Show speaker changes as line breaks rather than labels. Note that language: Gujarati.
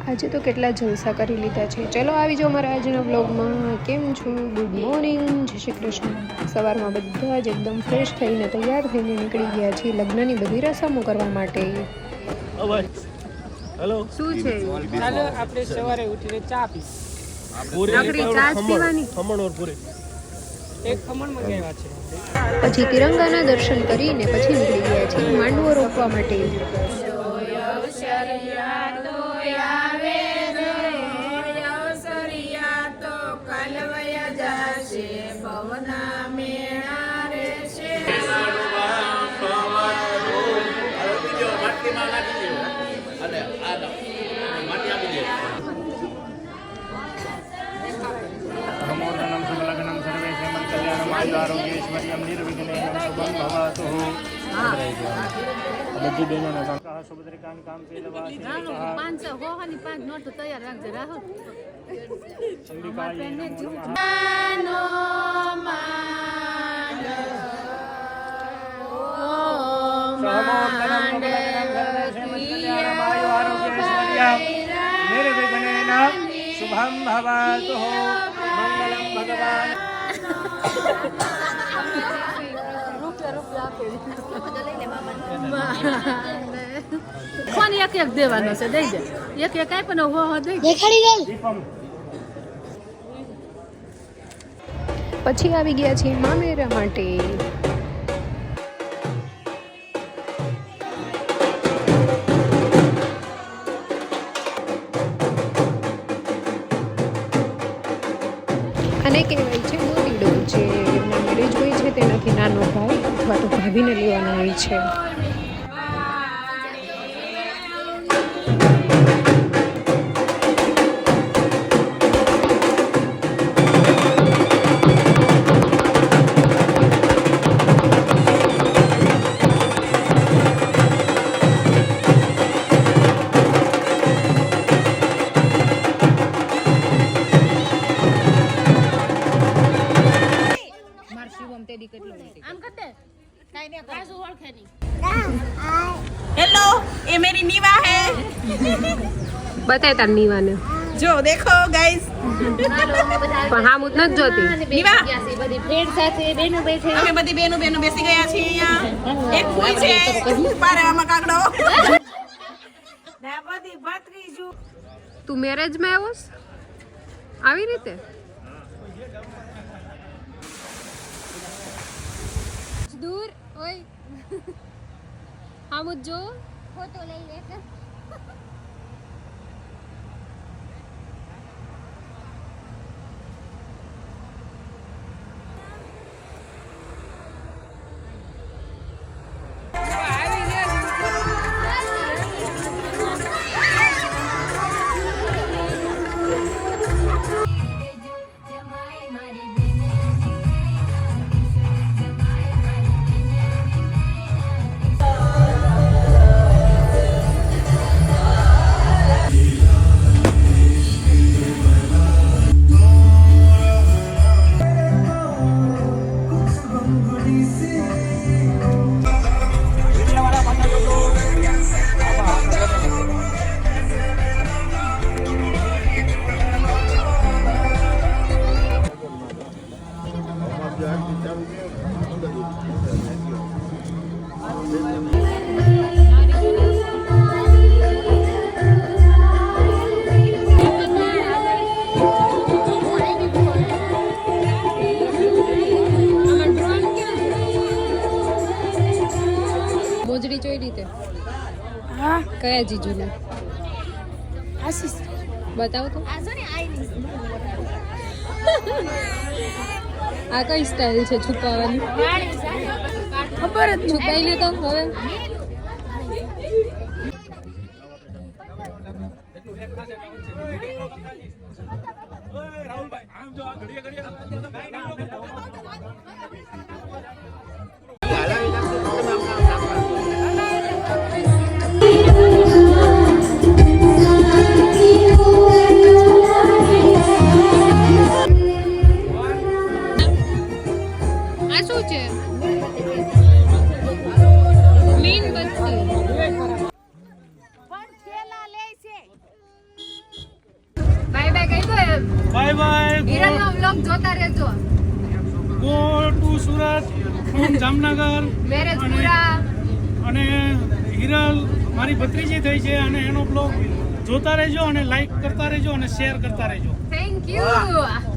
આજે તો કેટલા જલસા કરી લીધા છે. ચલો આવી જાઓ મારા આજના વ્લોગમાં. કેમ છો? ગુડ મોર્નિંગ, જય શ્રી કૃષ્ણ. સવારમાં બધા જ એકદમ ફ્રેશ થઈને તૈયાર થઈને નીકળી ગયા છીએ લગ્નની બધી રસમો કરવા માટે.
હેલો,
શું છે?
ચાલો આપણે સવારે ઉઠીને ચા પી.
નકરી ચા જ પીવાની.
ખમણ ઓર પૂરી.
એક ખમણ મંગાવ્યા છે.
પછી તિરંગાના દર્શન કરીને પછી નીકળી ગયા છીએ માંડવો રોપવા માટે.
आरोग्येश्वर्यं निर्विघ्नेन शुभं भवतु। बच्ची बहनों ने कहा सुभद्रिकां काम पे लवासी
500 हो हनी 5 नोट तो तैयार रख जरा हो
अंबिकाये निर्विघ्नेन शुभं भवतु। मंगलम भगवान
કોણ એક એક દેવાનો છે દઈ દે એક એક આપ ને હો હો દઈ
દેખાડી ગઈ. પછી આવી ગયા છીએ મામેરા માટે. અને કહેવાય છે મોટી ડોલ જે એમના મેરેજ હોય છે તેનાથી નાનો ભાઈ અથવા તો ભાભીને લેવાનો હોય છે.
हेलो, ये मेरी नीवा है।
બતાય તાર નીવાને.
जो देखो गाइस,
પણ હા હું નથી જોતી.
નીવા
બધી ફ્રેન્ડ સાથે બેનો બેઠે
અમે બધી બેનો બેસી ગયા છીએ અહીંયા. એક ફૂઈ છે પારામાં કાગડો. બધી ભત્રીજુ.
તું મેરેજમાં આવ્યો છે? આવી રીતે દૂર ઓય આમ જો
ફોટો લઈ લે
મોજડી જોઈ રીતે. હા, કયા જીજુને?
આશીષ
બતાવો તો.
આ જો ને આઈ
આ કઈ સ્ટાઇલ છે છુપાવવાની?
ખબર જ
છુપાઈને તો હવે આ શું છે? મીનબત્તી.
પણ થેલા લે છે
બાય બાય.
હિરલનો વ્લોગ જોતા રહેજો.
Go to Surat from Jamnagar.
Marriage પૂરા.
અને હિરલ મારી ભત્રીજી થઈ છે અને એનો બ્લોગ જોતા રહેજો અને લાઈક કરતા રહેજો અને શેર કરતા રહેજો.
Thank you.